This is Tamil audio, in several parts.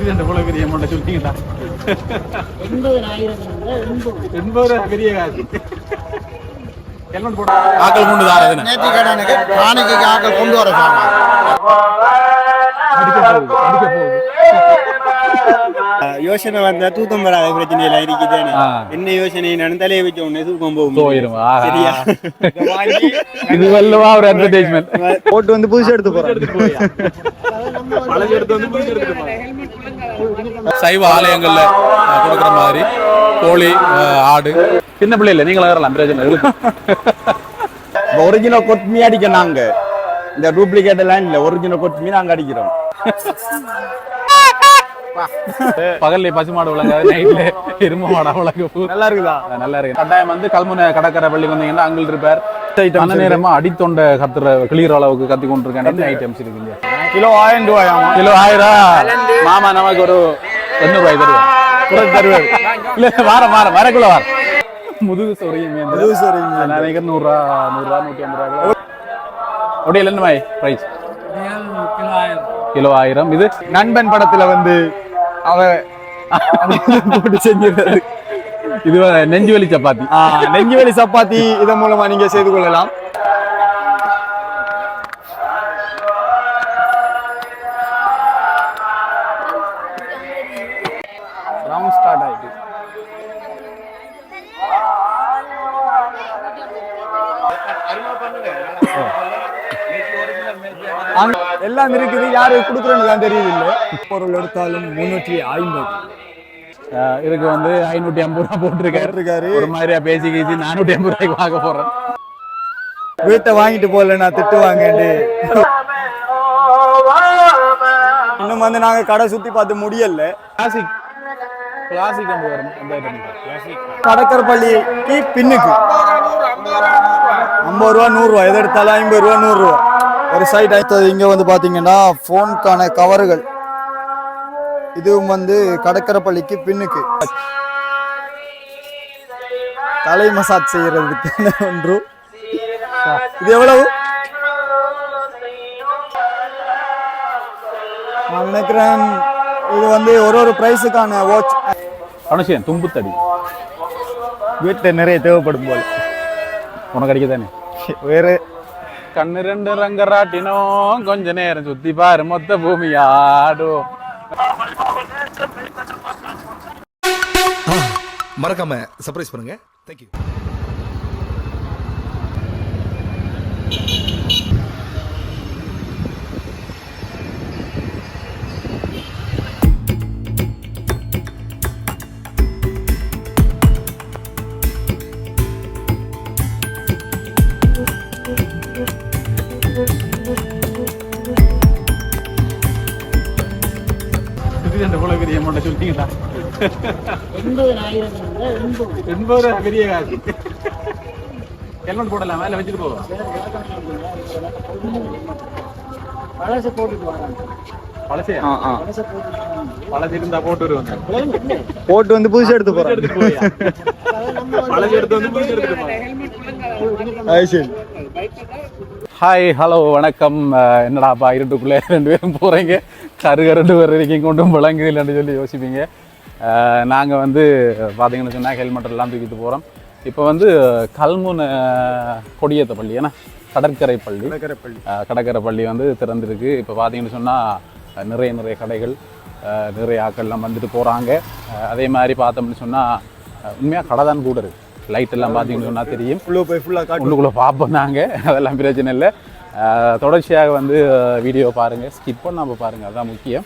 இதுதான் போல பெரிய அமௌண்ட் சொல்லிட்டீங்களா? 80,000 பெரிய காசு. ஹெல்மெட் போட ஆக்கள் கொண்டு தாரது நேத்தி கடனுக்கு காணிக்கு ஆக்கள் கொண்டு வர சாமான் அடிக்க போகுது. யோசனை வந்தா தூக்கம் வராத பிரச்சனை எல்லாம் இருக்குதானே. என்ன யோசனை நான் தலையை வச்ச உடனே தூக்கம் போகும். சரியா? இது வல்லவா ஒரு அட்வர்டைஸ்மென்ட் போட்டு வந்து புதுசு எடுத்து போறேன். சைவ ஆலயங்கள்ல கொடுக்குற மாதிரி கோழி, ஆடு. சின்ன பிள்ளை இல்லை, நீங்களும் வரலாம் பிரச்சனை. ஒரிஜினல் கொத்மி அடிக்க நாங்க இந்த டூப்ளிகேட் எல்லாம் இல்ல, ஒரிஜினல் கொத்மி நாங்க அடிக்கிறோம். பகல்ல பசுமாடு உலக, நைட்ல எரும மாடு உலக. நல்லா இருக்குதா? நல்லா இருக்கு. கட்டாயம் வந்து கல்முனை கடற்கரை பள்ளிக்கு வந்தீங்கன்னா அங்கே இருப்பார். அந்த நேரமா அடித்தொண்ட கத்துற கிளியர் அளவுக்கு கத்தி கொண்டிருக்கேன். ஐட்டம்ஸ் இருக்குங்க. கிலோ 1000 ரூபாயாமா? கிலோ 1000. மாமா நமக்கு ஒரு 800 ரூபாய் தருவார். இல்ல வரக்குள்ள வார முதுகு சொரியும். நினைக்கிறேன் 100 ரூபா 150 ரூபாய். அப்படியே என்ன பாய் பிரைஸ்? கிலோ 1000. இது நண்பன் படத்துல வந்து அவ போட்டு செஞ்சிருக்காரு. இது நெஞ்சுவலி சப்பாத்தி. நெஞ்சுவலி சப்பாத்தி இதன் மூலமா நீங்க செய்து கொள்ளலாம். ரவுண்ட் ஸ்டார்ட் ஆயிட்டு எல்லாம் இருக்குது. யாரு கொடுக்குறேன்னு தான் தெரியுது. இல்லை பொருள் எடுத்தாலும் 350. இதுக்கு வந்து 550 ரூபாய் போட்டிருக்காரு. ஒரு மாதிரியா பேசி 450 ரூபாய்க்கு வாங்க போறேன். வீட்டை வாங்கிட்டு போகல நான் திட்டுவாங்க. இன்னும் வந்து நாங்க கடை சுத்தி பார்த்து முடியல. கிளாசிக் கடற்கரை பள்ளிக்கு பின்னுக்கு 50 ரூபா 100 ரூபா, எது எடுத்தாலும் 50 ரூபா 100 ரூபா ஒரு சைட். அடுத்தது இங்க வந்து பாத்தீங்கன்னா போனுக்கான கவர்கள். இதுவும் வந்து கடற்கரை பள்ளிக்கு பின்னுக்கு தலை மசாஜ் செய்யறதுக்கு ஒன்று. இது எவ்வளவு? நான் நினைக்கிறேன் இது வந்து ஒரு பிரைஸுக்கான வாட்ச். அவசியம் தும்புத்தடி வீட்டில் நிறைய தேவைப்படும் போல. உனக்கு அடிக்க தானே வேறு கண்ணு 2 ரங்கராட்டினோம் கொஞ்ச நேரம் சுத்தி பாரு மொத்த பூமி ஆடும். மறக்காம சர்ப்ரைஸ் பண்ணுங்க. தேங்க்யூ. போல பெரிய அமௌண்ட் சொல்லிட்டீங்களா? 80,000 பெரிய காசு. ஹெல்மெட் போடலாமா? இல்லை வச்சுட்டு போவோம். பழசு இருந்தா போட்டு வருவாங்க. போட்டு வந்து புதுசு எடுத்து போறேன். பழசு எடுத்து வந்து புதுசு எடுத்து போறேன். ஹாய், ஹலோ, வணக்கம். என்னடாப்பா இருட்டுக்குள்ளே 2 பேரும் போகிறீங்க, கருகரண்டு வர வரைக்கும் கொண்டும் விளங்குது இல்லைன்னு சொல்லி யோசிப்பீங்க. நாங்கள் வந்து பார்த்தீங்கன்னு சொன்னால் ஹெல்மெட் எல்லாம் தூக்கிட்டு போகிறோம். இப்போ வந்து கல்முனை கொடியேற்ற பள்ளி, ஏன்னா கடற்கரை பள்ளி வந்து திறந்துருக்கு. இப்போ பார்த்தீங்கன்னு சொன்னால் நிறைய கடைகள், நிறைய ஆக்கள்லாம் வந்துட்டு போகிறாங்க. அதே மாதிரி பார்த்தோம்னு சொன்னால் உண்மையாக கடை தான் கூட இருக்குது. லைட் எல்லாம் பார்த்தீங்கன்னு சொன்னால் தெரியும். உள்ளுக்குள்ளே பார்ப்போம் நாங்கள், அதெல்லாம் பிரச்சனை இல்லை. தொடர்ச்சியாக வந்து வீடியோ பாருங்கள், ஸ்கிப் பண்ணாமல் பாருங்கள், அதுதான் முக்கியம்.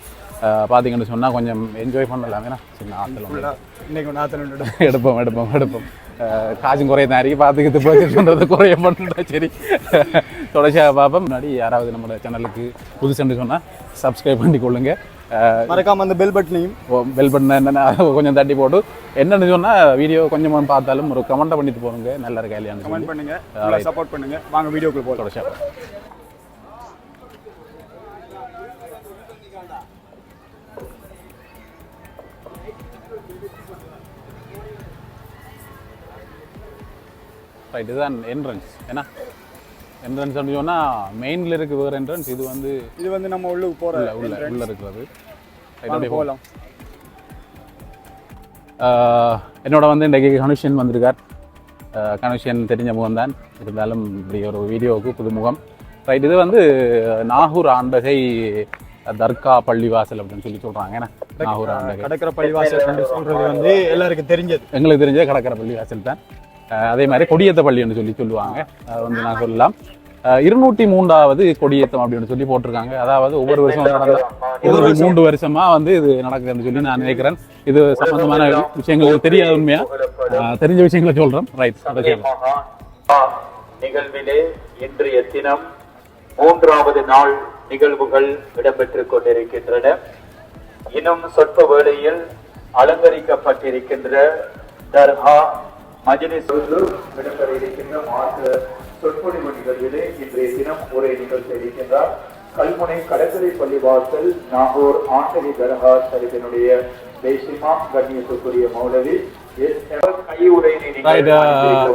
பார்த்தீங்கன்னு சொன்னால் கொஞ்சம் என்ஜாய் பண்ணலாம். ஏன்னா சின்ன ஆற்றல் எடுப்போம். காசும் குறைய தான் இருக்கு, பார்த்துக்கிட்டு போச்சுன்றது குறைய பண்ணுறா. சரி, தொடர்ச்சியாக பார்ப்போம். முன்னாடி யாராவது நம்மளோட சேனலுக்கு புதுசுன்னு சொன்னால் சப்ஸ்கிரைப் பண்ணி கொள்ளுங்க. மறக்காம அந்த பெல் பட்டன் என்னென்ன கொஞ்சம் தட்டி போட்டு என்னென்னு சொன்னால் வீடியோ கொஞ்சம் பார்த்தாலும் ஒரு கமெண்ட் பண்ணிட்டு போங்க. நல்லா இருக்கா இல்லையான்னு கமெண்ட் பண்ணுங்க, சப்போர்ட் பண்ணுங்க. வாங்க வீடியோக்குள்ள போகலாம். தொடர்ச்சியாக ரைட். இதுதான் என்ட்ரன்ஸ். ஏன்னா என்ட்ரன்ஸ் அப்படின்னு சொன்னால் மெயினில் இருக்குது வேறு என்ட்ரன்ஸ். இது வந்து நம்ம உள்ளுக்கு போகிற உள்ள இருக்கிறது. என்னுடைய போகலாம். என்னோட வந்து இன்றைக்கு கனுஷன் வந்திருக்கார். கனுஷன் தெரிஞ்ச முகம் தான், இருந்தாலும் இப்படி ஒரு வீடியோவுக்கு புதுமுகம். ரைட், இது வந்து நாகூர் ஆண்டகை தர்கா பள்ளிவாசல் அப்படின்னு சொல்லி சொல்கிறாங்க. ஏன்னா நாகூர் ஆண்டகை கடற்கரை பள்ளிவாசல் சொல்றது வந்து எல்லாருக்கும் தெரிஞ்சது, எங்களுக்கு தெரிஞ்ச கடற்கரை பள்ளிவாசல் தான். அதே மாதிரி கொடியேத்த பள்ளின்னு சொல்லி சொல்லுவாங்க. அது வந்து நான் சொல்லலாம் 203வது கொடியேத்தம் அப்படின்னு சொல்லி போட்டிருக்காங்க. அதாவது ஒவ்வொரு வருஷம் நடந்த 3 வருஷமா வந்து இது நடக்குதுன்னு சொல்லி நான் நினைக்கிறேன். இது சம்பந்தமான விஷயங்கள் தெரியாத உண்மையா தெரிஞ்ச விஷயங்களை சொல்றேன். ரைட், நிகழ்விலே இன்றைய தினம் 3வது நாள் நிகழ்வுகள் இடம்பெற்றுக் கொண்டிருக்கின்றன. இன்னும் சொற்ப வேளையில் அலங்கரிக்கப்பட்டிருக்கின்ற தர்கா மஜ்லிஸ் இடம்பெற இருக்கின்ற மாற்று சொற்பொழிவு நிகழ்விலே இன்றைய தினம் உரை நிகழ்ச்சி இருக்கின்றார். கல்முனை கடற்கரை பள்ளிவாசல் நாகூர் ஆண்டகை தர்கா ஷரீஃபினுடைய தேசிமா கண்ணியத்துக்குரிய மௌலவி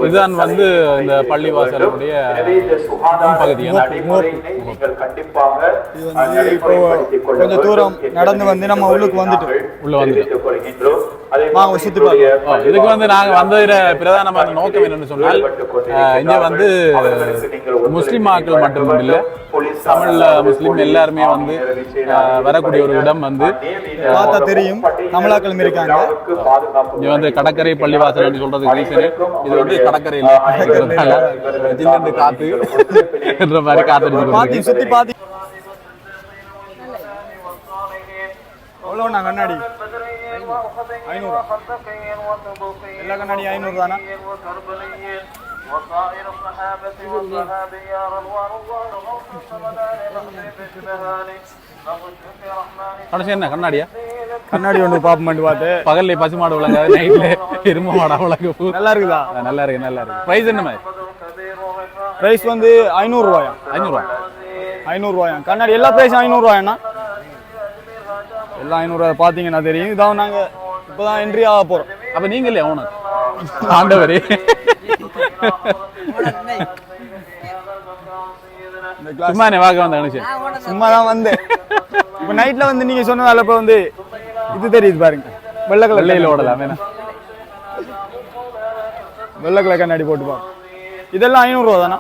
இதுதான் வந்து இந்த பள்ளிவாசலுடைய கொஞ்சம் தூரம் நடந்து வந்து நம்ம உள்ளுக்கு வந்துட்டு உள்ள வந்து சுத்தி பார்க்கலாம். இதுக்கு வந்து நாங்க வந்ததுல பிரதானமான நோக்கம் என்னன்னு சொன்னால், இங்க வந்து முஸ்லிம் ஆட்கள் மட்டும் இல்ல, தமிழ்ல முஸ்லிம் எல்லாருமே வந்து வரக்கூடிய ஒரு இடம் வந்து பார்த்தா தெரியும் தமிழாக்கள் இருக்காங்க. இங்க வந்து கடற்கரை பள்ளிவாசல் சொல்றது ரீசன், இது வந்து கடற்கரையில ஜில்லு காத்து என்ற மாதிரி காத்து சுத்தி பாத்தி எவ்வளோ கண்ணாடி 500, எல்லா கண்ணாடி 500 தானா? وصائر الصحابة والصحابة يا رضوان الله என்ன கண்ணாடியா? கண்ணாடி ஒன்று பாப்பமெண்ட் பார்த்து பகல்ல பசுமாடு விளங்க, நைட்ல எருமை மாடா விளங்க. நல்லா இருக்குதா? நல்லா இருக்கு, நல்லா இருக்கு. பிரைஸ் என்ன மாதிரி? பிரைஸ் வந்து 500 ரூபாயா? 500 ரூபாயா? கண்ணாடி எல்லா பிரைஸும் 500 ரூபாயா? எல்லாம் 500 ரூபாய் பாத்தீங்கன்னா தெரியும். இதான் நாங்க இப்பதான் என்ட்ரி ஆக போறோம். அப்ப நீங்க இல்லையா ஓனர்? ஆண்டவரே, சும்மா வாக்க வந்த நினைச்சேன். சும்மா தான் வந்தேன். இப்ப நைட்ல வந்து நீங்க சொன்னதால இப்ப வந்து இது தெரியுது பாருங்க, வெள்ளை கலர் வெள்ளையில ஓடலாம். வேணா வெள்ளை கலர் கண்ணாடி போட்டு பாருங்க. இதெல்லாம் 500 ரூபா தானா?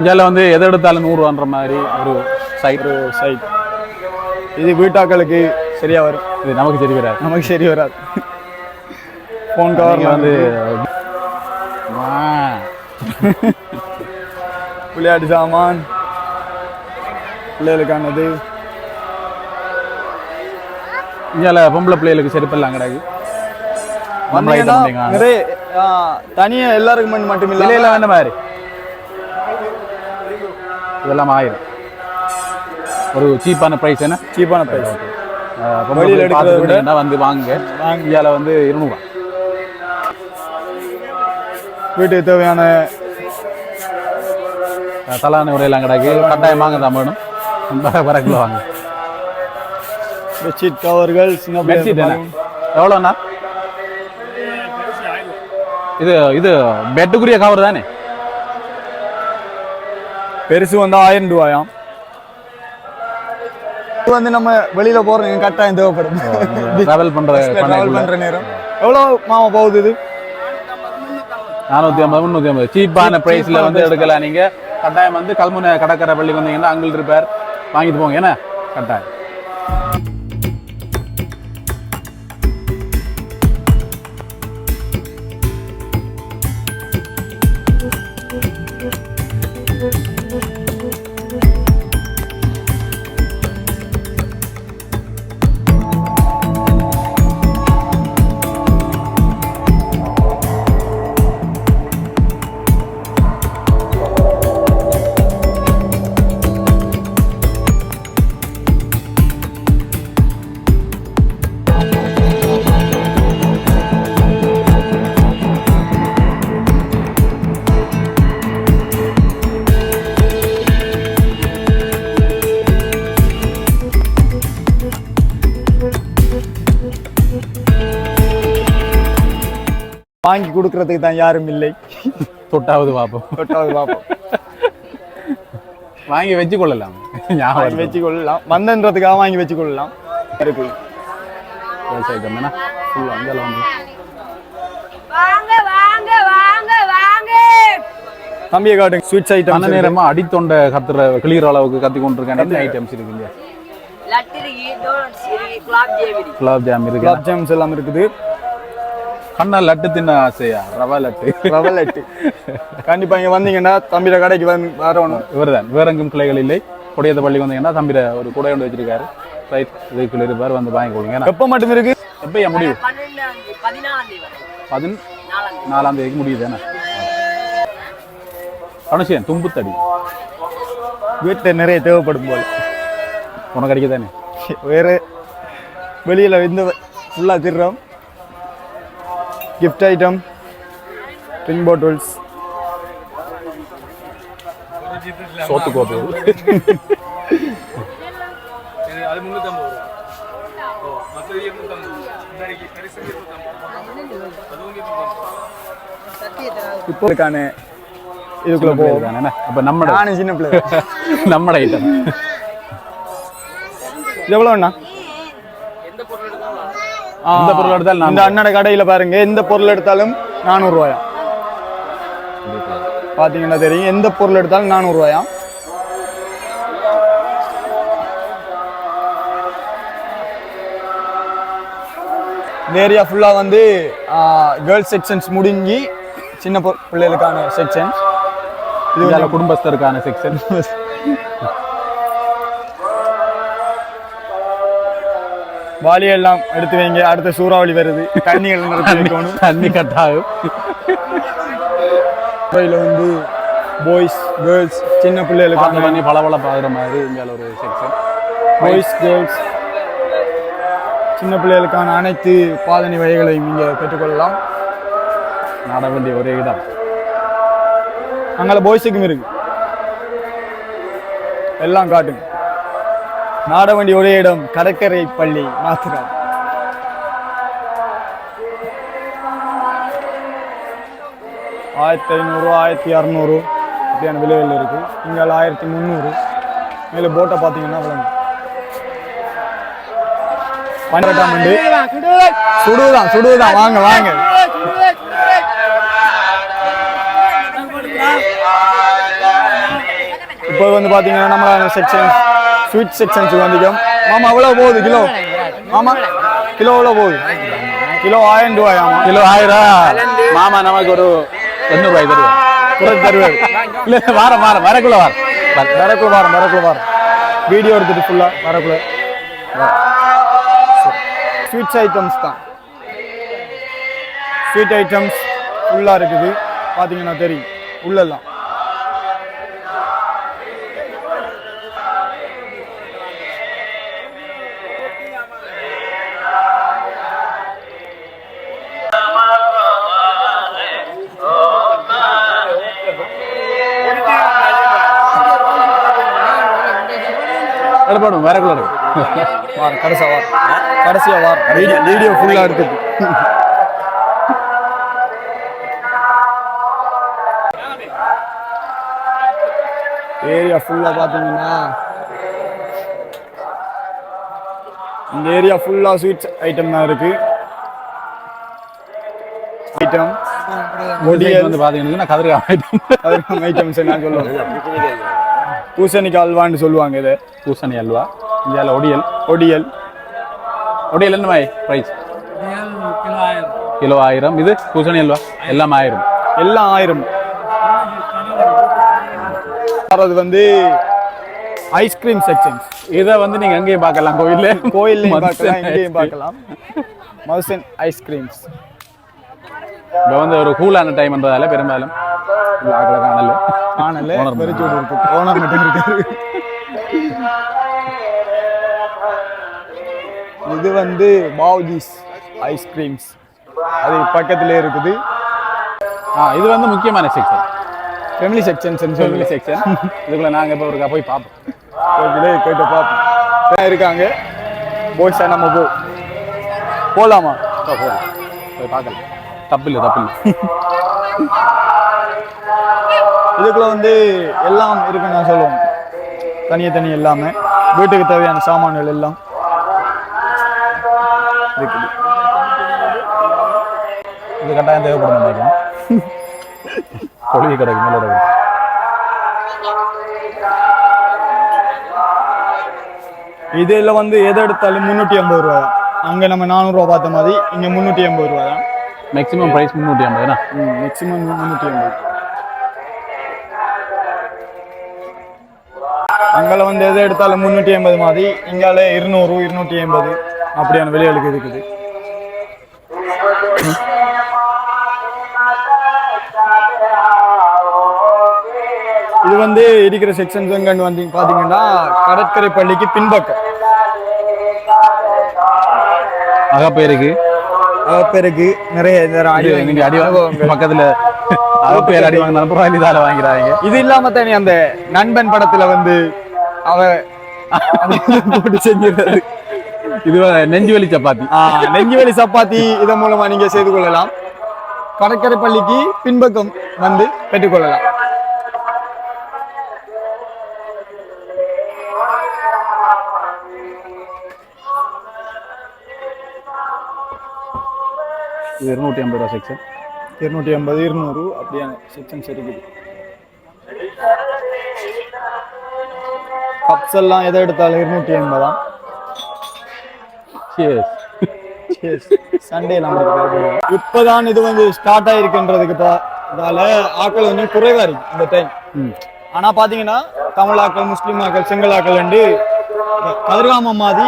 இதில் வந்து எதை எடுத்தாலும் 100 ரூபான்ற மாதிரி ஒரு சைட். இது வீட்டாக்களுக்கு சரியா வரும், இது நமக்கு சரி வராது. நமக்கு சரி வராது. போன் கவர் வந்து விளையாட்டு சாமான் பிள்ளைகளுக்கானது. இதில் பொம்பளை பிள்ளைகளுக்கு செருப்பெல்லாம் கிடையாது. நிறைய தனியா எல்லாருக்கும் மட்டும் இல்லை, விலையில வேண்ட மாதிரி இதெல்லாம் 1000 ஒரு சீப்பான ப்ரைஸ். என்ன சீப்பான ப்ரைஸ்? வந்து வாங்க. இதில் வந்து 200 ரூபா. வீட்டுக்கு தேவையான தலான உரையெல்லாம் கிடைக்கு. கட்டாயம் வாங்க தான் வேணும். வரக்குள்ள வாங்க. பெட்ஷீட் கவர்கள், சின்ன பெட்ஷீட் எவ்வளோண்ணா? இது பெட்டுக்குரிய கவர் தானே? பெருசு வந்து 1000 ரூபாயாம். இது வந்து நம்ம வெளியில போறோம், கட்டாயம் தேவைப்படும். டிராவல் பண்ற நேரம் எவ்வளோ மாமா போகுது? இது 450 350 சீப்பான பிரைஸ்ல வந்து எடுக்கலாம். நீங்க கட்டாயம் வந்து கல்முனை கடற்கரை பள்ளி வந்தீங்கன்னா அங்கிள் இருப்பார், வாங்கிட்டு போங்க. ஏன்னா கட்டாயம் வாங்கி கொடுக்கறதுக்கு தான் யாரும் இல்லை. தொட்டாவது பார்ப்போம். தொட்டாவது பார்ப்போம். வாங்கி வச்சு கொள்ளலாம். ஞாபகம் வாங்கி வச்சு கொள்ளலாம், வந்தன்றதுக்காக வாங்கி வச்சு கொள்ளலாம். இருக்கு ஐட்டம் என்ன ஃபுல்லாக அங்கே வந்து வாங்க வாங்க வாங்க வாங்க தம்பியை காட்டுங்க. ஸ்வீட்ஸ் அந்த ஐட்டம் நேரமா அடித்தொண்டை கத்துற கிளியர் அளவுக்கு கத்தி கொண்டிருக்கேன். என்ன ஐட்டம்ஸ் இருக்குங்க? லட்டு இருக்கு, டோனட்ஸ் இருக்கு, குலாப் ஜாம் இருக்கு. குலாப் ஜாம் இருக்கு. குலாப் ஜாம்ஸ் எல்லாம் இருக்குது. கண்ணா லட்டு தின்ன ஆசையா? ரவா லட்டு. ரவை லட்டு கண்டிப்பா இங்க வந்தீங்கன்னா தம்பியோட கடைக்கு வரணும். இவர்தான், வேற எங்கும் கிளைகள் இல்லை. கொடியத்த பள்ளி வந்தீங்கன்னா தம்பிர ஒரு குடை ஒன்று வச்சிருக்காரு. ரைட், இதுக்குள்ள இருப்பார், வந்து வாங்கி கொடுங்க. எப்ப மட்டும் இருக்கு? எப்பயா முடிவு? 14ஆம் தேதி வரை. 14ஆம் தேதிக்கு முடியுது என்ன? அனுஷன் தும்புத்தடி வீட்டுல நிறைய தேவைப்படும் போல. உனக்கு அடிக்க தானே? வேற வெளியில இந்த ஃபுல்லா திருறோம். கிஃப்ட் ஐட்டம், ட்ரிங்க் பாட்டில்ஸ், சோத்து கோப்பு. இப்போ இருக்கான இதுக்குள்ள போவோம். என்ன அப்ப நம்ம நானும் சின்ன பிள்ளை. நம்ம ஐட்டம் எவ்வளோண்ணா? எந்த பொருள் எடுத்தாலும் இந்த அண்ணோட கடையில பாருங்க, எந்த பொருள் எடுத்தாலும் 400 ரூபாயா. பாத்தீங்கன்னா தெரியும், எந்த பொருள் எடுத்தாலும் 400 ரூபாயா. இந்த ஏரியா ஃபுல்லா வந்து கேர்ள்ஸ் செக்ஷன்ஸ் முடிஞ்சு சின்ன பிள்ளைகளுக்கான செக்ஷன். இது குடும்பஸ்தருக்கான செக்ஷன். வாளியெல்லாம் எடுத்து வைங்க, அடுத்த சூறாவளி வருது, தண்ணிகள் நிறுத்தி வைக்கணும். தண்ணி கட்டாகும். இதில் வந்து பாய்ஸ் கேர்ள்ஸ் சின்ன பிள்ளைகளுக்கான பண்ணி பளபள பாக்குற மாதிரி இங்கே ஒரு செக்ஷன். பாய்ஸ் கேர்ள்ஸ் சின்ன பிள்ளைகளுக்கான அனைத்து பாதணி வகைகளையும் இங்கே பெற்றுக்கொள்ளலாம். நாட வேண்டிய ஒரே இடம். அங்கே பாய்ஸுக்கும் இருக்கு, எல்லாம் காட்டுங்க. நாட வேண்டிய ஒரே இடம் கடற்கரை பள்ளி மாத்திரம். $1500, $1600 அப்படியான விலைகள் இருக்கு. இங்கே 1300. மேலே போட்டை பார்த்தீங்கன்னா விளங்கு. பன்னிரெண்டாம் சுடுதான் வாங்க வாங்க. இப்போ வந்து பார்த்தீங்கன்னா நம்மளான செக்ஷன் ஸ்வீட் செக்ஷன்ஸுக்கு வந்துக்கும். மாமா எவ்வளோ போகுது கிலோ? மாமா கிலோ எவ்வளோ போகுது? கிலோ 1000 ரூபாயாமா? கிலோ 1000. மாமா நமக்கு ஒரு 800 ரூபாய் தருவார். குறைச்சு தருவார். இல்ல வாரம் வரக்குள்ள வரக்குள்ள வீடியோ எடுத்துட்டு ஃபுல்லா வரக்குள்ள. ஸ்வீட்ஸ் ஐட்டம்ஸ் தான், ஸ்வீட் ஐட்டம்ஸ் ஃபுல்லா இருக்குது. பார்த்தீங்கன்னா தெரியும் உள்ளெல்லாம். எடுப்படும் வரக்குள்ள கடைசியா வார் வீடியோ ஃபுல்லா எடுத்துட்டு. ஏரியா ஃபுல்லா பாத்தீங்கன்னா இந்த ஏரியா ஃபுல்லா ஸ்வீட்ஸ் ஐட்டம் தான் இருக்கு. ஐட்டம் வந்து பாத்தீங்கன்னா கதிர்காம ஐட்டம் ஐட்டம்ஸ் நான் சொல்லுவேன். பூசணிக்காய் அல்வான்னு சொல்லுவாங்க. இது பூசணி அல்வா. இந்தியாவில் ஒடியல் என்ன மாதிரி ப்ரைஸ்? கிலோ 1000. இது பூசணி அல்வா எல்லாம் 1000. எல்லாம் 1000. அது வந்து ஐஸ்கிரீம் செக்ஷன்ஸ். இதை வந்து நீங்க அங்கேயும் பார்க்கலாம், கோயில்லையும் பார்க்கலாம், இங்கேயும் பார்க்கலாம். மவுசன் ஐஸ்கிரீம்ஸ். இப்போ வந்து ஒரு கூலான டைம்ன்றதால பெரும்பாலும் காணல பெருச்சூடு இருக்கு. ஓனர் மட்டும் இருக்காரு. இது வந்து பாவ்ஜிஸ் ஐஸ்கிரீம்ஸ், அது பக்கத்திலே இருக்குது. இது வந்து முக்கியமான செக்ஷன், ஃபேமிலி செக்ஷன். இதுக்குள்ள நாங்கள் இப்போ ஒருக்கா போய் பார்ப்போம். கேட்டு பார்ப்போம். இருக்காங்க பாய்ஸா, நம்ம போகலாமா? போய் பார்க்கலாம். தப்பில்லை. இதுக்குள்ள வந்து எல்லாம் இருக்குன்னு நான் சொல்லுவேன். தனி எல்லாமே வீட்டுக்கு தேவையான சாமான்கள் எல்லாம் இருக்குது. இது கட்டாயம் தேவைப்படும் நினைக்கிறேன். கொழுவி கிடக்கு மேலே கிடக்கு. இதில் வந்து எதை எடுத்தாலும் 350 ரூபா தான். அங்கே நம்ம 400 ரூபா பார்த்த மாதிரி இங்கே 380 ரூபா தான். Maximum price 350. மேக்ஸிமம் 380. அங்கே வந்து எதை எடுத்தாலும் 380 மாதிரி, இங்கால 200 280 அப்படியான விலைகளுக்கு இருக்குது. இது வந்து இருக்கிற செக்ஷன்ஸ் எங்கன்னு வந்து பாத்தீங்கன்னா கடற்கரை பள்ளிக்கு பின்பக்கம் அகப்பேருக்கு நிறைய நீங்க அடி பக்கத்துல அகப்பேர் அடி வாங்கினாலும் பரவாயில்ல வாங்கிறாங்க. இது இல்லாம தானே அந்த நண்பன் படத்துல வந்து அவ போட்டு செஞ்சிருந்தது. இது நெஞ்சுவலி சப்பாத்தி. நெஞ்சுவலி சப்பாத்தி இதன் மூலமா நீங்க செய்து கொள்ளலாம். கடற்கரை பள்ளிக்கு பின்பக்கம் வந்து பெற்றுக்கொள்ளலாம். இது 250 ரூபா செக்ஷன். 250 200 அப்படியான செக்ஷன்ஸ் இருக்குது. கப்ஸ் எல்லாம் எதை எடுத்தாலும் 280 தான். சண்டே இப்பதான் இது வந்து ஸ்டார்ட் ஆயிருக்குன்றதுக்கு ஆக்கள் கொஞ்சம் குறைவா இருக்கு இந்த டைம். ஆனா பாத்தீங்கன்னா தமிழ் ஆக்கள், முஸ்லீம் ஆக்கள், செங்கல் ஆக்கள் கதிர்காம மாதிரி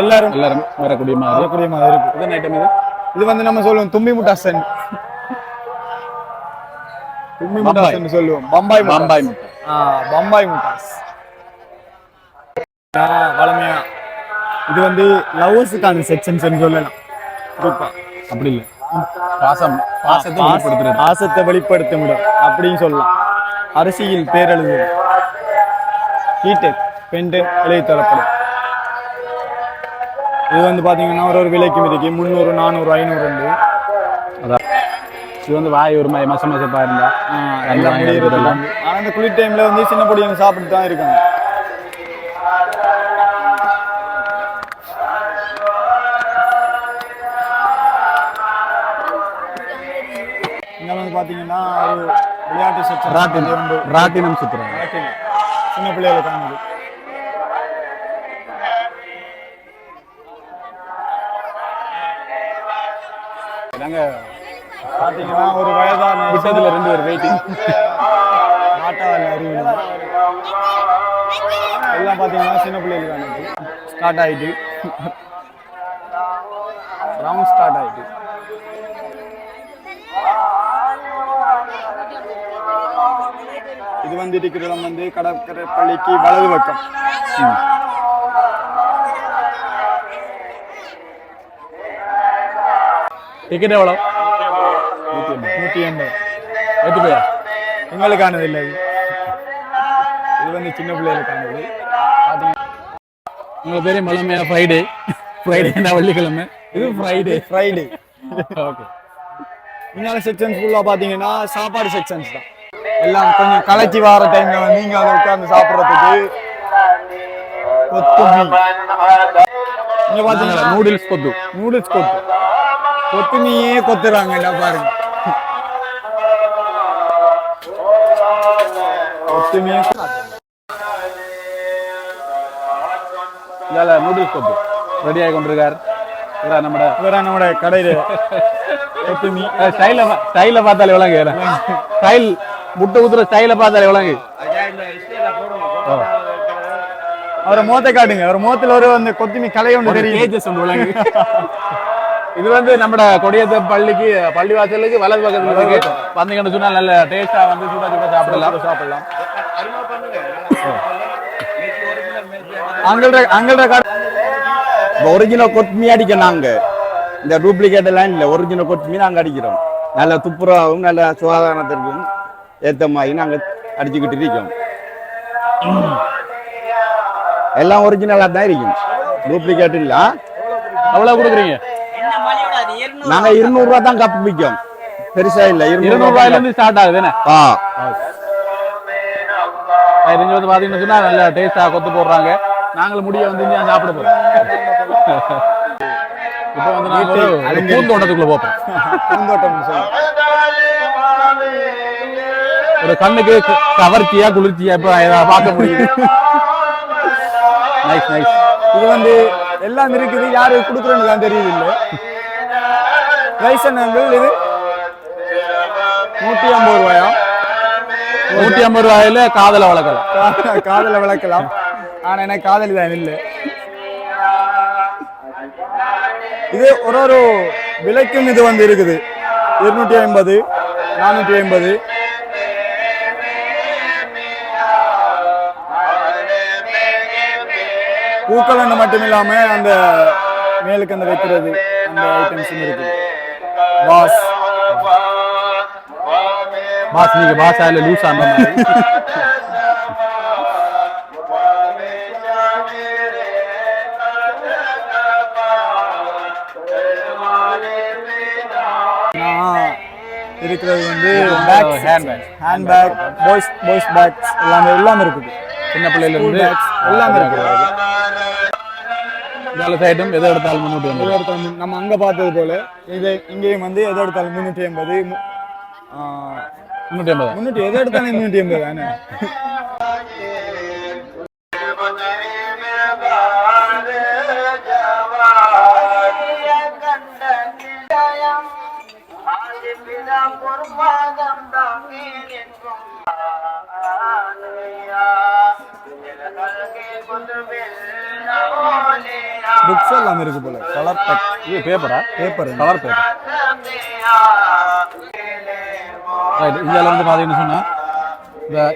எல்லாரும் வரக்கூடிய மாதிரி இருக்கு. இது வந்து நம்ம சொல்லுவோம் தும்பி முட்டாசன், தும்பி முட்டாசன் சொல்லுவோம். பம்பாய் முட்டாஸ் வளமையா. இது வந்து லவ்வர்ஸுக்கான செக்ஷன்ஸ் சொல்லலாம். அப்படி இல்லை, பாசத்தை வெளிப்படுத்த முடியும் அப்படின்னு சொல்லலாம். அரசியல் பேரெழுது பெண்டன் எழுதி தரப்படும். இது வந்து பாத்தீங்கன்னா ஒரு விலைக்கு மிதிக்கு 300 400 500 இது வந்து வாய் ஒரு மாதிரி மசப்பா இருந்தா எல்லாம் முடியறது. ஆனா இந்த குளிர் டைம்ல வந்து சின்ன பொடியை சாப்பிட்டு தான் இருக்காங்க. இங்க வந்து பாத்தீங்கன்னா ஒரு விளையாட்டு செக்ஷன், ராட்டினம் சுத்துறாங்க. சின்ன பிள்ளைகளுக்கானது. பாத்தீங்கன்னா ஒரு வயதான விட்டதுல 2 பேர் வெயிட்டிங். நாட்டாள அறிவு எல்லாம் பாத்தீங்கன்னா சின்ன பிள்ளைகளுக்கானது. ஸ்டார்ட் ஆயிட்டு ரவுண்ட் ஸ்டார்ட் ஆயிட்டு. இது வந்து இருக்கிற வந்து கடற்கரை பள்ளிக்கு வலது பக்கம். டிக்கெட் எவ்வளோ? 180. எட்டு பேர் எங்களுக்கானது இல்லை. இது வந்து சின்ன பிள்ளைகளுக்கானது. உங்களுக்கு தெரியும் மலமையா ஃப்ரைடேனா வெள்ளிக்கிழமை. இது ஃப்ரைடே. ஓகே. இங்கால செக்ஷன்ஸ் ஃபுல்லா பாத்தீங்கன்னா சாப்பாடு செக்ஷன்ஸ் தான். எல்லாம் கொஞ்சம் களைச்சி வர டைம்ல வந்து இங்க அதை உட்கார்ந்து சாப்பிட்றதுக்கு இங்க பாத்தீங்கன்னா நூடுல்ஸ் கொத்துமியே கொத்துறாங்க. என்ன பாருங்க, கொத்துமியே நூடுல்ஸ் கொத்து ரெடி ஆகி கொண்டிருக்கார். நம்ம கடையில கொத்துமி ஸ்டைல பார்த்தாலே விளங்கு. ஸ்டைல் முட்டை ஊத்துற ஸ்டைல பார்த்தாலே விளங்கு. அவரை முகத்தை காட்டுங்க. அவர் முகத்துல ஒரு அந்த கொத்துமி கலை ஒன்று தெரியும். விளங்கு. இது வந்து நம்ம கொடியத்த பள்ளிக்கு பள்ளிவாசலுக்கு வலது பக்கத்துல இருக்கு. வந்தீங்கன்னு சொன்னா நல்ல டேஸ்டா வந்து சூடா சாப்பிடலாம். ஒரிஜினல் கொத்மீன் அடிக்கிறோம் நாங்க. இந்த டூப்ளிகேட் எல்லாம் இல்லை, ஒரிஜினல் கொத்மீன் நாங்க அடிக்கிறோம். நல்ல துப்புரவாகவும் நல்ல சுகாதாரத்திற்கும் ஏற்ற மாதிரி நாங்க அடிச்சுக்கிட்டு இருக்கோம். எல்லாம் ஒரிஜினலா தான் இருக்கும், டூப்ளிகேட் இல்ல. எவ்வளவு கொடுக்குறீங்க? நாங்க 200 ரூபா தான் கப்பு விற்கும், பெருசா இல்ல. 200 ரூபாயில இருந்து ஸ்டார்ட் ஆகுது. இங்க வந்து பாத்தீங்கன்னு சொன்னா நல்ல டேஸ்டா கொத்து போடுறாங்க. நாங்களும் முடிய வந்து இங்க சாப்பிட போறோம். இப்போ வந்து நாங்க ஒரு பூந்தோட்டத்துக்குள்ள போறோம். பூந்தோட்டம் ஒரு கண்ணுக்கு கவர்ச்சியா குளிர்ச்சியா இப்ப பார்க்க முடியுது. Nice nice. இது வந்து எல்லாம் இருக்குது, யாரு கொடுக்குறேன்னு தான் தெரியுது இல்லை. பிரைஸ் என்னங்கள் இது 150 ரூபாயா? 150 ரூபாயில காதல வளர்க்கலாம். காதல வளர்க்கலாம். ஆனா எனக்கு காதலி தான் இல்லை. இது ஒரு விலைக்கும் இது வந்து இருக்குது 250, 450. பூக்கள் மட்டும் இல்லாம அந்த மேலுக்கு அந்த வைக்கிறது அந்த ஐட்டம்ஸும் இருக்குது. வாஸ் நீங்க பாசாயில லூஸ் ஆன மாதிரி. இருக்கிறது வந்து ஹேண்ட்பேக், பாய்ஸ் பேக்ஸ் எல்லாமே இருக்குது. சின்ன பிள்ளையில இருந்து எல்லாமே இருக்குது. நல்ல ஐட்டம் எதை எடுத்தாலும் முன்னூற்றி எதை எடுத்தாலும் நம்ம அங்க பார்த்தது போல இது இங்கேயும் வந்து எதை எடுத்தாலும் 380, 350 எதை எடுத்தாலும் 380 தானே. புக்ஸ் எல்லாம் இருக்கு போல. கலர் இது பேப்பரா? Paper, colour paper. இந்தியாவில் வந்து பார்த்தீங்கன்னு சொன்னா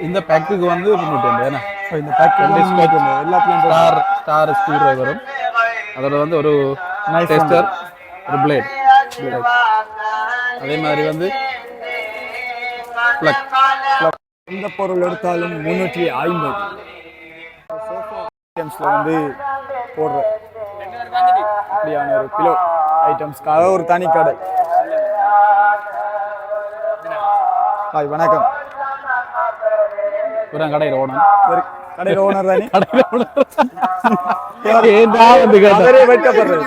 இந்த பேக்குக்கு வந்து 350 ஏன்னா இந்த பேக் எல்லாத்தையும் ஸ்டார் ஸ்க்ரூ டிரைவரும் அதோட வந்து ஒரு டெஸ்டர், ஒரு பிளேட். அதே மாதிரி வந்து பிளக். எந்த பொருள் எடுத்தாலும் 350. ஐட்டம்ஸ்ல வந்து போடுற இப்படியான ஒரு கிலோ ஐட்டம்ஸ்க்காக ஒரு தனி கடை. ஹாய், வணக்கம். ஒரு கடையில் ஓனர், கடையில் ஓனர் தானே. அவரே வெட்கப்படுறாரு.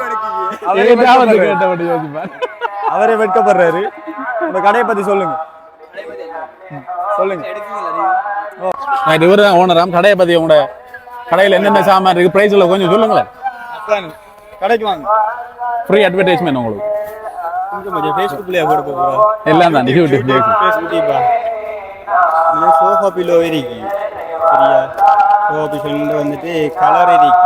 அவரே வெட்கப்படுறாரு. இந்த கடையை பத்தி சொல்லுங்க. இவர் ஓனராம். கடையை பத்தி உங்களோட கடையில் என்னென்ன சாமான் இருக்கு, பிரைஸ்ல கொஞ்சம் சொல்லுங்களேன். கடைக்கு வாங்க. ஃப்ரீ அட்வர்டைஸ்மெண்ட் உங்களுக்கு கொஞ்சம் ஃபேஸ்புக்லயே போட போறோம். எல்லாம் தான் ஃபேஸ்புக்லா இது சோஃபா பில்லோ இருக்கு. சரியா, சோஃபா பில்லோ வந்துட்டு கலர் இருக்கு,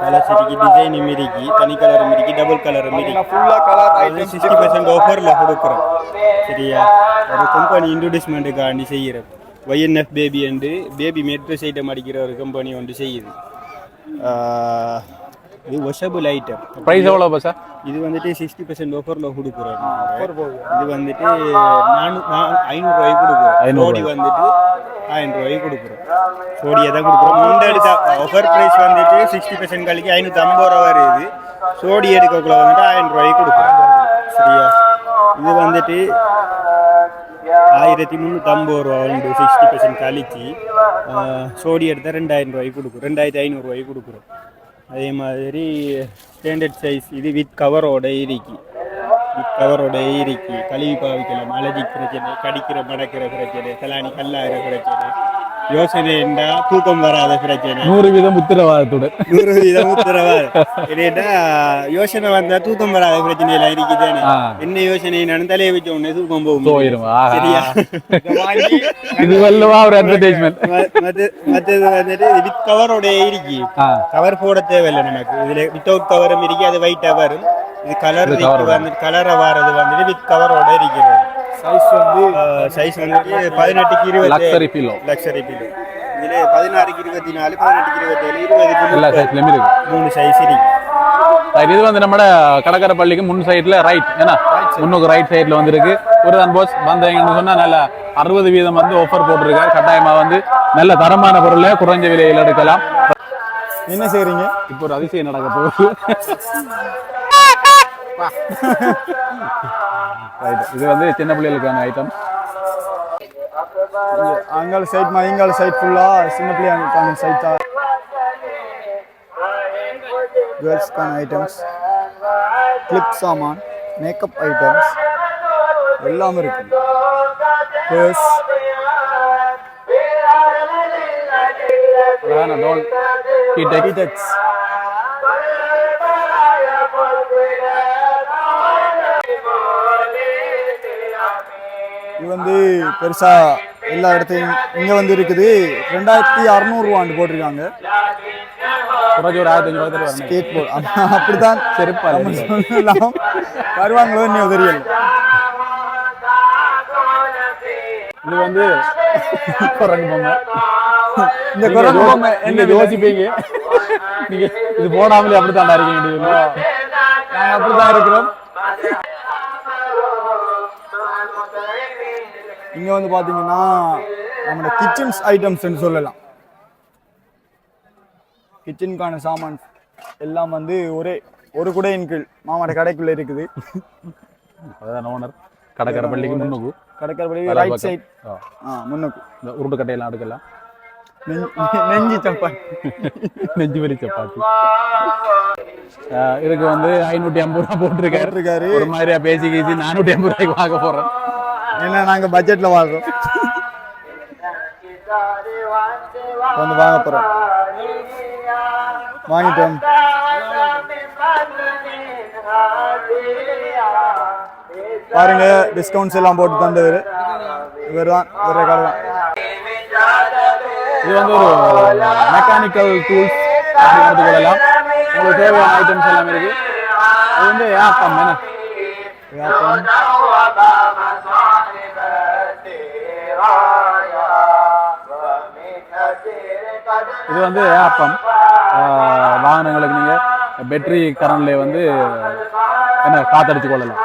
கலர்ஸ் இருக்கு, டிசைனும் இருக்கு, தனி கலரும் இருக்கு, டபுள் கலரும் இருக்கு. ஃபுல்லா கலர் ஐட்டம் 60% ஆஃபர்ல கொடுக்குறோம். சரியா, ஒரு கம்பெனி இன்ட்ரோடியூஸ்மெண்ட்டுக்காண்டி செய்யறது. YNF baby and baby mattress item அடிக்கிற ஒரு கம்பெனி ஒன்று செய்யுது. இது வாஷபிள் ஐட்டம். பிரைஸ் எவ்வளோ பா சார்? இது வந்துட்டு 60% ஆஃபரில் கொடுக்குறோம். இது வந்துட்டு 500 ரூபாய்க்கு கொடுக்குறோம். சோடி வந்துட்டு 1000 ரூபாய்க்கு கொடுக்குறோம். சோடியை தான் கொடுக்குறோம். முன்னாடி ஆஃபர் ப்ரைஸ் வந்துட்டு 60% கழிக்கு 550 ரூபா வருது. சோடி எடுக்கக்குள்ள வந்துட்டு 1000 ரூபாய்க்கு கொடுக்குறோம். சரியா, இது வந்துட்டு 1350 ரூபா உண்டு. 60% கழிச்சு சோடி எடுத்தால் 2000 ரூபாய்க்கு கொடுக்குறோம். 2500 ரூபாய்க்கு கொடுக்குறோம். அதே மாதிரி ஸ்டாண்டர்ட் சைஸ் இது வித் கவரோட இருக்கு. கழுவி பாவிக்கலாம். அலர்ஜிக் பிரச்சனை, கடிக்கிற மடக்கிற பிரச்சனை, தலானி கல்லாகிற பிரச்சனை, யோசனை என்றா தூக்கம் வராத பிரச்சனை, 100% உத்தரவாதத்துடன் 100% உத்தரவாதம். என்னடா யோசனை வந்தா தூக்கம் வராத பிரச்சனை எல்லாம் இருக்குதானே. என்ன யோசனை நான் தலையை வச்ச உடனே தூக்கம் போகும். சரியா, இது வல்லவா ஒரு அட்வர்டைஸ்மெண்ட். மற்றது வந்துட்டு வித் கவரோட இருக்கு. கவர் போட தேவையில்லை நமக்கு. இதுல வித்தவுட் கவரும் இருக்கு, அது வைட்டா வரும். இது கலர் வந்து கலரை வாரது வந்துட்டு வித் கவரோட இருக்கிறது. சைஸ் வந்துட்டு 18க்கு 20 லக்ஸரி பில்லோ. இதுல 16க்கு 24, 18க்கு 27, 20 எல்லா சைஸ்லயும் இருக்கு. 3 சைஸ் இருக்கு. இது வந்து நம்ம கடற்கரை பள்ளிக்கு முன் சைட்ல ரைட், ஏன்னா முன்னுக்கு ரைட் சைட்ல வந்து இருக்கு. ஒரு தான் போஸ் வந்தீங்கன்னு சொன்னா நல்ல 60% வந்து ஆஃபர் போட்டிருக்காரு. கட்டாயமா வந்து நல்ல தரமான பொருளை குறைஞ்ச விலையில் எடுக்கலாம். என்ன செய்றீங்க? இப்போ ஒரு அதிசயம் நடக்க போகுது. இது வந்து சின்ன பிள்ளைகளுக்கான ஐட்டம். அங்கால சைட் இங்கால சைட் ஃபுல்லா சின்ன பிள்ளைங்களுக்கான சைட் தான். கேர்ள்ஸ்க்கான ஐட்டம்ஸ், கிளிப் சாமான், மேக்கப் ஐட்டம்ஸ் எல்லாமே இருக்கு. பர்ஸ், டோல், கீடெக்ஸ், இது வந்து பெருசா எல்லா இடத்தையும் இங்க வந்து இருக்குது. 2600 ரூபான்னு போட்டிருக்காங்க. குறைஞ்ச ஒரு 1500 ரூபாய் வரணும். ஸ்கேட் போர்டு அப்படித்தான் செருப்பா சொல்லலாம். வருவாங்களோ இன்னும் தெரியல. இது வந்து குரங்கு பொம்மை. இந்த குரங்கு பொம்மை என்ன யோசிப்பீங்க? நீங்க இது போடாமலே அப்படித்தான் இருக்கீங்க. நாங்க அப்படித்தான் இருக்கிறோம். இங்க வந்து பாத்தீங்கன்னா நம்மளோட கிச்சன்ஸ் ஐட்டம்ஸ்ன்னு சொல்லலாம். கிச்சனுக்கான சாமான் எல்லாம் வந்து ஒரு குடையின் கீழ் மாமாட கடைக்குள்ள இருக்குது. அதான் ஓனர். கடற்கரை பள்ளிக்கு முன்னுக்கு, கடற்கரை பள்ளி ரைட் சைட் முன்னுக்கு. இந்த உருண்டு கட்டையெல்லாம் அடுக்கலாம். நெஞ்சு சப்பாத்தி, நெஞ்சு வலி சப்பாத்தி. இதுக்கு வந்து 550 ரூபாய் போட்டிருக்காரு. ஒரு மாதிரியா பேசி 450 ரூபாய்க்கு வாங்க போறோம். ஏன்னா நாங்க பட்ஜெட்ல வாழ்றோம். வந்து வாங்க போறோம். வாங்கிட்டோம். பாருங்க, டிஸ்கவுண்ட்ஸ் எல்லாம் போட்டு தந்தவர் இவர் தான். இவர கடை தான். இது வந்து ஒரு மெக்கானிக்கல் டூல்ஸ் எடுத்துக்கொள்ளலாம். உங்களுக்கு தேவையான ஐட்டம்ஸ் எல்லாம் இருக்கு. இது வந்து ஏப்பம் என்ன இது வந்து ஏப்பம் வாகனங்களுக்கு நீங்க பேட்டரி கரண்ட்ல வந்து என்ன காத்தடிச்சு கொள்ளலாம்.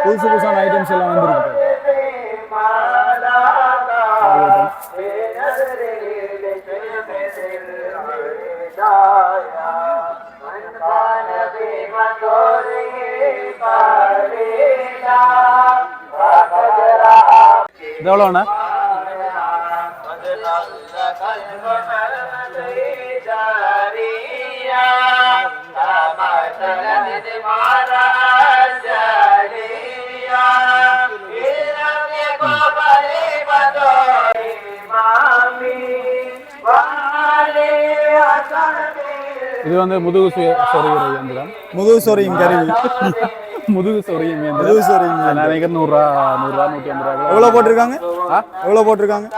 புதுசான ஐட்டம்ஸ் எல்லாம் வந்துருக்கு. இது எவ்வளோண்ணா? இது வந்து முதுகு சொறிகிற இயந்திரம். முதுகு சொறியும் கருவி. முதுகு சொறியும் இயந்திரம். முதுகு சொறியும் நான் நினைக்கிறேன் 100 ரூபா 150 ரூபா. எவ்வளவு போட்டிருக்காங்க? எவ்வளவு போட்டிருக்காங்க?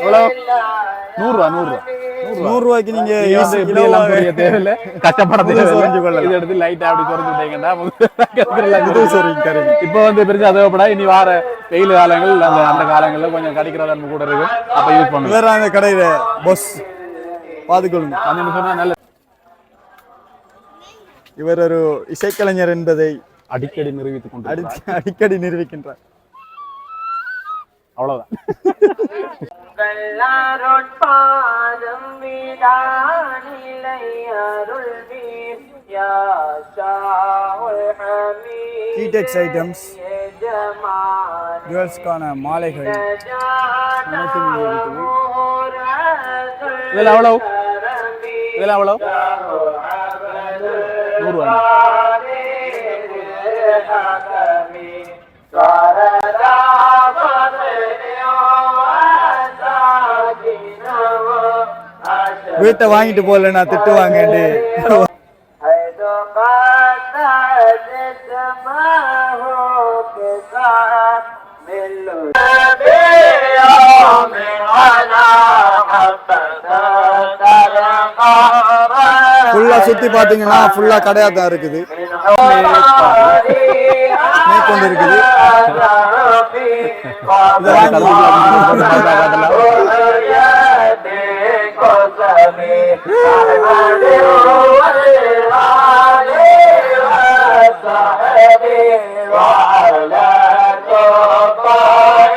எவ்வளோ? 100 ரூபா 100 ரூபாய்க்கு நீங்க இப்படி எல்லாம் புரிய தேவையில்லை, கஷ்டப்பட தேவையில்லை. இதை எடுத்து லைட்டா அப்படி குறைஞ்சு விட்டீங்கன்னா முதுகு சொறியும் கருவி. இப்போ வந்து பெருசா தேவைப்படா. இனி வார வெயில் காலங்கள் அந்த காலங்கள்ல கொஞ்சம் கடிக்கிற தன்மை கூட இருக்கும். அப்ப யூஸ் பண்ணுங்க. வேற அந்த கடையில பாஸ் பாத்துக்கொள்ளுங்க. அந்த சொன்னா நல்ல. இவர் ஒரு இசைக்கலைஞர் என்பதை அடிக்கடி நிரூபித்துக் கொண்டு அடிக்கடி நிரூபிக்கின்றார். அவ்வளவுதான். கீடெக்ஸ் ஐட்டம்ஸ், கேர்ள்ஸ்க்கான மாலைகள் அனைத்தும் இருக்குது. இதெல்லாம் எவ்வளவு? இதெல்லாம் எவ்வளவு? 100 ரூபாய். வீட்டை வாங்கிட்டு போல நான் திட்டுவாங்கன்னு. ஃபுல்லா சுத்தி பாத்தீங்கன்னா ஃபுல்லா கடையா தான் இருக்குது. மேற்கொண்டு இருக்குது.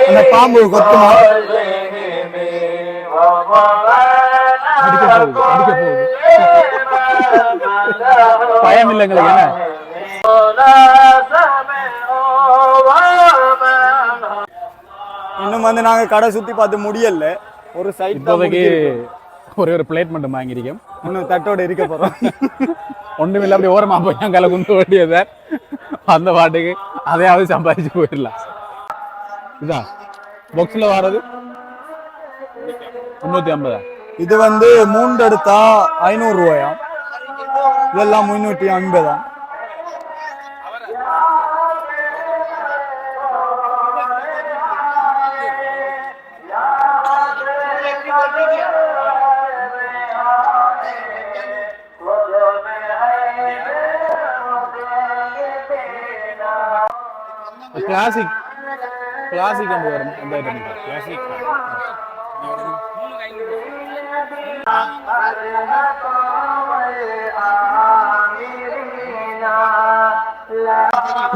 அந்த பாம்பு கொத்துமா? அடிக்க போகுது. பயம் இல்லைங்களுக்கு என்ன? இன்னும் வந்து நாங்க கடை சுத்தி பார்த்து முடியல. ஒரு சைட் இப்போதைக்கு ஒரே ஒரு பிளேட் மட்டும் வாங்கியிருக்கோம். இன்னும் தட்டோட இருக்க போறோம். ஒன்றுமில்லை, அப்படி ஓரமா போய் அங்கால குந்து வேண்டியதை அந்த பாட்டுக்கு அதையாவது சம்பாதிச்சு போயிடலாம். இதான் பாக்ஸில் வர்றது 350. இது வந்து 3 எடுத்தா 500 ரூபாயாம். இதெல்லாம் 350. கிளாசிக் கொண்டு வரும் அந்த ஐட்டம். கிளாசிக்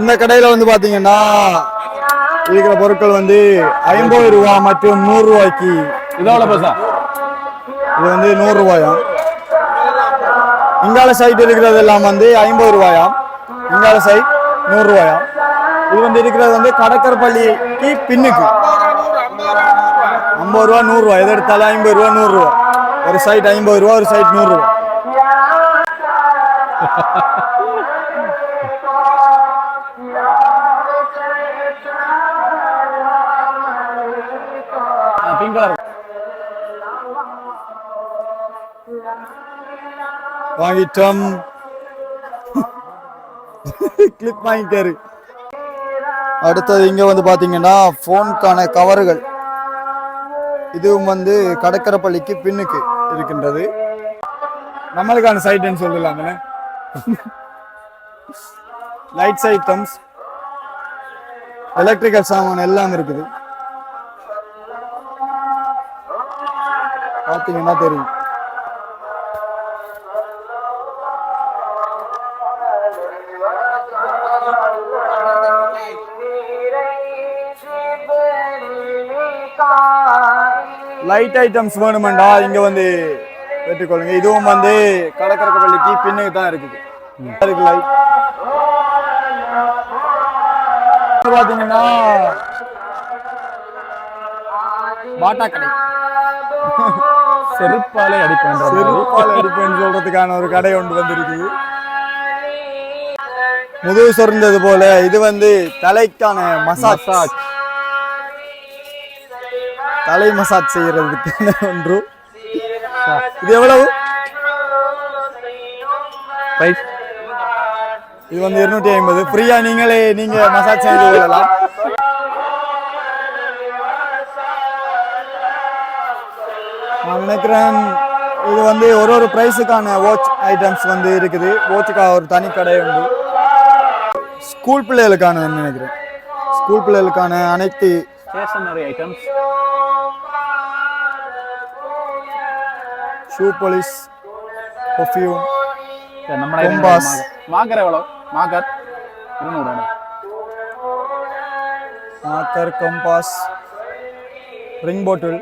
இந்த கடையில வந்து பாத்தீங்கன்னா இருக்கிற பொருட்கள் வந்து 50 ரூபா மற்றும் 100 ரூபாய்க்கு. இதோட பசா இது வந்து 100 ரூபாயாம். இங்கால சைட் இருக்கிறது எல்லாம் வந்து 50 ரூபாயாம். இங்கால சைட் 100 ரூபாயாம். இது வந்து இருக்கிறது வந்து கடற்கரைப்பள்ளிக்கு பின்னுக்கு 50 ரூபா 100 ரூபா. எது எடுத்தாலும் 50 ரூபா 100 ரூபா. ஒரு சைட் 50 ரூபா, ஒரு சைட் 100 ரூபா. பிங்க் கலர் வாங்கிட்டோம். கிளிப் வாங்கிட்டாரு. அடுத்தது இங்க வந்து பாத்தீங்கன்னா போனுக்கான கவர்கள். இதுவும் வந்து கடற்கரைப்பள்ளிக்கு பின்னுக்கு இருக்கின்றது. நம்மளுக்கான சைட்னு சொல்லலாங்களே. லைட்ஸ் ஐட்டம்ஸ், எலக்ட்ரிக்கல் சாமான் எல்லாம் இருக்குது. பார்த்தீங்கன்னா தெரியும். லைட் ஐட்டம்ஸ் வேணுமெண்டா இங்க வந்து பெற்றுக்கொள்ளுங்க. இதுவும் வந்து கடற்கரைப்பள்ளிக்கு பின்னுக்கு தான் இருக்குது. லைட் பாத்தீங்கன்னா பாட்டா கடை. செருப்பாலே அடிப்பேன் சொல்றதுக்கான ஒரு கடை ஒன்று வந்திருக்குது. முதுகு சொர்ந்தது போல இது வந்து தலைக்கான மசாஜ். தலை மசாஜ் செய்யறதுக்கான ஒன்று. இது எவ்வளவு? இது வந்து 250. ஃப்ரீயா நீங்க மசாஜ் செய்து கொள்ளலாம். நான் நினைக்கிறேன் இது வந்து ஒரு பிரைஸுக்கான வாட்ச் ஐட்டம்ஸ் வந்து இருக்குது. வாட்சுக்காக ஒரு தனி கடை உண்டு. ஸ்கூல் பிள்ளைகளுக்கான நினைக்கிறேன். ஸ்கூல் பிள்ளைகளுக்கான அனைத்து stationery items, shoe polish, perfume, நம்ம கம்பாஸ். மார்க்கர் எவ்வளோ? மார்க்கர் 200. மார்க்கர், கம்பாஸ், ரிங் பாட்டில்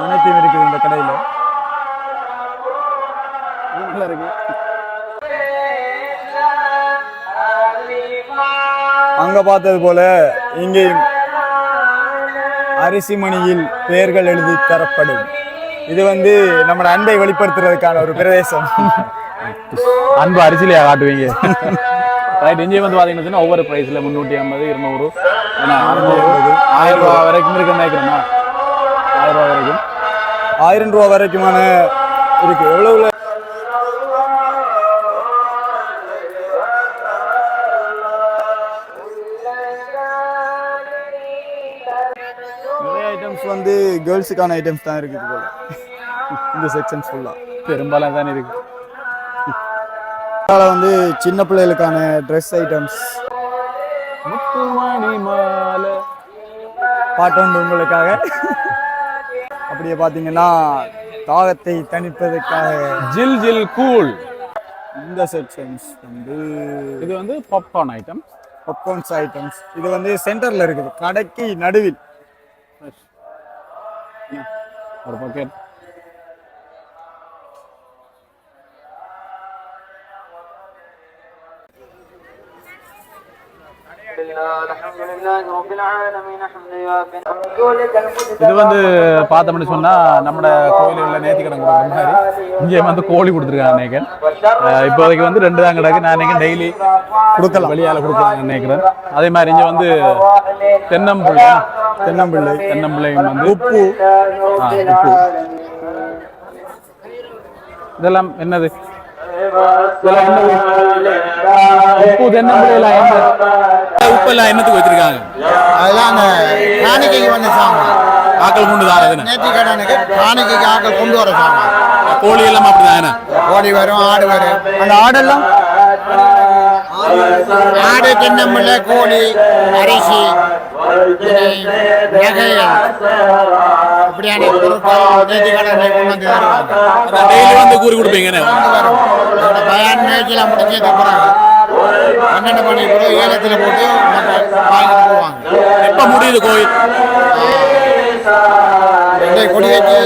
அனைத்தையும் இருக்குது இந்த கடையில். நல்லா இருக்கு. அங்க பார்த்தது போல இங்கேயும் அரிசி மணியில் பெயர்கள் எழுதி தரப்படும். இது வந்து நம்ம அன்பை வெளிப்படுத்துறதுக்கான ஒரு பிரதேசம். அன்பு அரிசிலையா காட்டுவீங்க? ரைட். இங்கே வந்து பார்த்தீங்கன்னா ஒவ்வொரு ப்ரைஸில் 350, 200, 1000 ரூபா வரைக்கும் இருக்குன்னு நினைக்கிறேன்னா 1000 ரூபா வரைக்கும், 1000 ரூபா வரைக்குமான இருக்கு. எவ்வளவு? நிறைய ஐட்டம்ஸ் வந்து கேர்ள்ஸுக்கான ஐட்டம்ஸ் தான் இருக்குது போல இந்த செக்ஷன்ஸ் ஃபுல்லா. பெரும்பாலும் தான் இருக்கு. வந்து சின்ன பிள்ளைகளுக்கான ட்ரெஸ் ஐட்டம்ஸ். முத்துமணி மாலை பாட்டு உண்டு உங்களுக்காக. அப்படியே பார்த்தீங்கன்னா தாகத்தை தணிப்பதற்காக ஜில் ஜில் கூல். இந்த செக்ஷன்ஸ் வந்து இது வந்து பாப்கார்ன் ஐட்டம், பாப்கார்ன்ஸ் ஐட்டம்ஸ். இது வந்து சென்டர்ல இருக்குது, கடைக்கு நடுவில். ஒரு பாக்கெட். இது வந்து பார்த்தோம்னு சொன்னா நம்ம கோயில்களில் நேர்த்திக்கடன் கொடுக்குற மாதிரி இங்கே வந்து கோழி கொடுத்துருக்காங்க நினைக்கிறேன். இப்போதைக்கு வந்து 2 தான் கிடக்கு. நான் நினைக்கிறேன் டெய்லி கொடுக்கலாம், வெளியால் கொடுக்கலாம்னு நினைக்கிறேன். அதே மாதிரி இங்கே வந்து தென்னம்பிள்ளை வந்து உப்பு இதெல்லாம் என்னது? உப்பு தென்னம்பிள்ளை உப்பு எல்லாம் என்னத்துக்கு வச்சிருக்காங்க? அதெல்லாம் அந்த காணிக்கைக்கு வந்து சாமான் ஆக்கள் கொண்டு தான் நேர்த்திக்கடனுக்கு காணிக்கைக்கு ஆக்கள் கொண்டு வர சாமான். கோழி எல்லாம் அப்படிதான். கோழி வரும், ஆடு வரும். அந்த ஆடெல்லாம் ஆடு, தென்னம்பிள்ளை, கோழி, அரிசி, நகைகள் இப்படியான பொருட்கள் நேர்த்திக்கடனை கொண்டு வந்து தருவாங்க. டெய்லி வந்து கூறி கொடுப்பீங்க. பயன் மேய்ச்சலாம் முடிஞ்சதுக்கு பிறகு 12 மணி கூட ஏலத்தில் போட்டு வாங்கிட்டு போவாங்க. எப்ப முடியுது கோயில்? கொடி வச்சு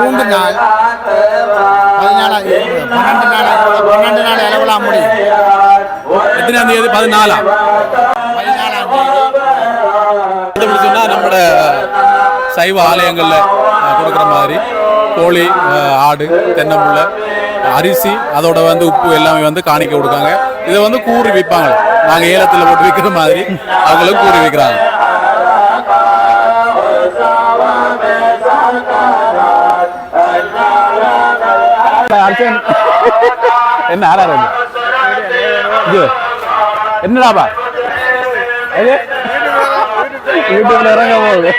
3 நாள் 12 நாள் அளவுலாம் முடியும். எத்தனாம் தேதி? 14. 14ஆம் தேதி சொன்னா நம்மளோட சைவ ஆலயங்கள்ல கொடுக்குற மாதிரி கோழி, ஆடு, தென்னம்பிள்ளை, அரிசி, அதோட வந்து உப்பு எல்லாமே வந்து காணிக்க கொடுக்காங்க. இதை வந்து கூறி விற்பாங்க. நாங்கள் ஏலத்தில் போட்டு விற்கிற மாதிரி அவங்களும் கூறி விற்கிறாங்க. என்ன ஆறாரு இது? என்னடாப்பா யூடியூப்ல இறங்க போகுது.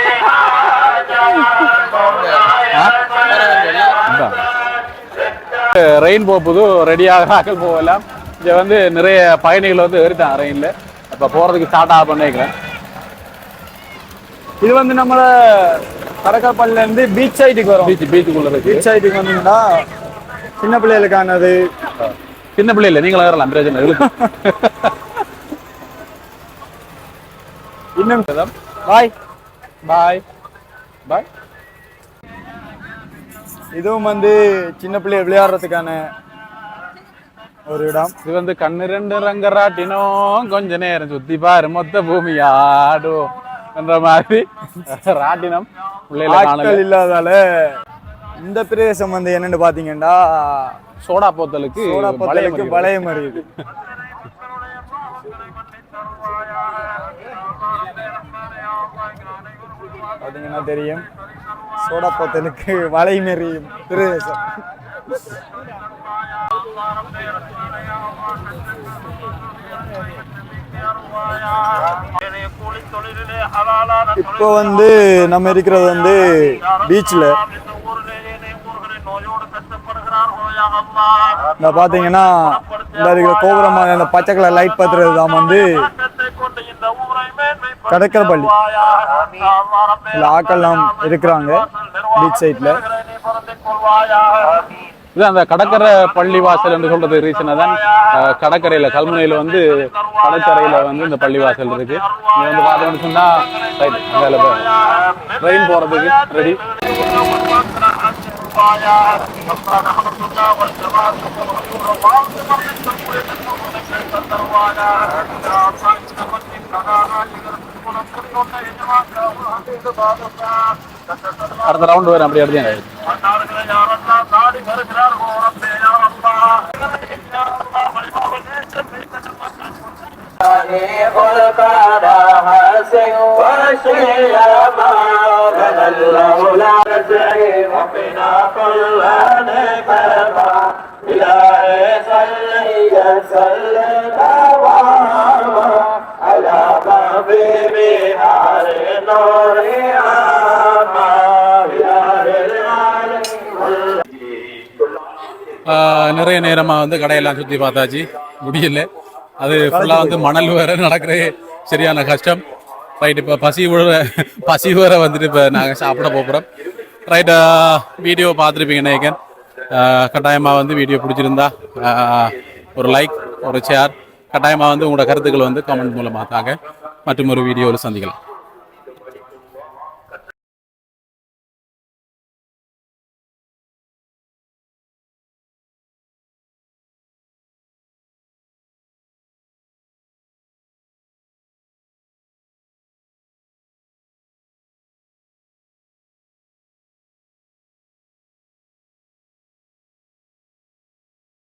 ரெயின் போகுது, ரெடியாக போகலாம். இங்க வந்து நிறைய பயணிகள் வந்து ஏறிட்டாங்க ரெயின்ல. இப்ப போறதுக்கு ஸ்டார்ட் ஆக பண்ணிக்கிறேன். இது வந்து நம்மள கடற்கரைப்பள்ளில இருந்து பீச் சைடுக்கு வரும். பீச்சுக்குள்ள இருக்கு. பீச் சைடுக்கு வந்தீங்கன்னா சின்ன பிள்ளைகளுக்கானது. சின்ன பிள்ளை இல்லை, நீங்களும் ஏறலாம், பிரயோஜனம் இல்லை. இன்னும் பாய் பாய் பாய். இதுவும் வந்து சின்ன பிள்ளைகள் விளையாடுறதுக்கான ஒரு இடம். இது வந்து கண்ணு 2 ரங்கராட்டினம், கொஞ்ச நேரம் சுத்தி பாரு மொத்த பூமி ஆடும் என்ற மாதிரி ராட்டினம். ஆட்கள் இல்லாதால இந்த பிரதேசம் வந்து என்னன்னு பாத்தீங்கன்னா சோடா போத்தலுக்கு பழைய மறியுது. பாத்தீங்கன்னா தெரியும், சோடா போத்தலுக்கு வலை மறியும் பிரதேசம். இப்போ வந்து நம்ம இருக்கிறது வந்து பீச்ல. இந்த பாத்தீங்கன்னா இந்த இருக்கிற கோபுரமான அந்த பச்சை கலர் லைட் பத்துறது தான் வந்து கடற்கரைப்பள்ளி. இதுல ஆக்கள்லாம் இருக்கிறாங்க பீச் சைட்ல. இது அந்த கடற்கரை பள்ளி வாசல் என்று சொல்றது ரீசனா தான். கடற்கரையில கல்முனையில வந்து கடற்கரையில வந்து இந்த பள்ளி வாசல் இருக்கு. இங்க வந்து பார்த்தோம்னு சொன்னா ட்ரெயின் போறதுக்கு ரெடி. அடுத்த ரவுண்ட் வரும், அப்படி எடுத்தேன். நிறைய நேரமா வந்து கடையெல்லாம் சுத்தி பார்த்தாச்சு, முடியல. அது ஃபுல்லா வந்து மணல் வேற நடக்கிறே சரியான கஷ்டம். ரைட், இப்போ பசி வேற வந்துட்டு இப்போ நாங்கள் சாப்பிட போகிறோம். ரைட், வீடியோ பார்த்துருப்பீங்க நினைக்கிறேன். கட்டாயமாக வந்து வீடியோ பிடிச்சிருந்தா ஒரு லைக், ஒரு ஷேர், கட்டாயமாக வந்து உங்களோட கருத்துக்களை வந்து கமெண்ட் மூலமாக தாங்க. மற்றும் ஒரு வீடியோவில் சந்திக்கலாம்.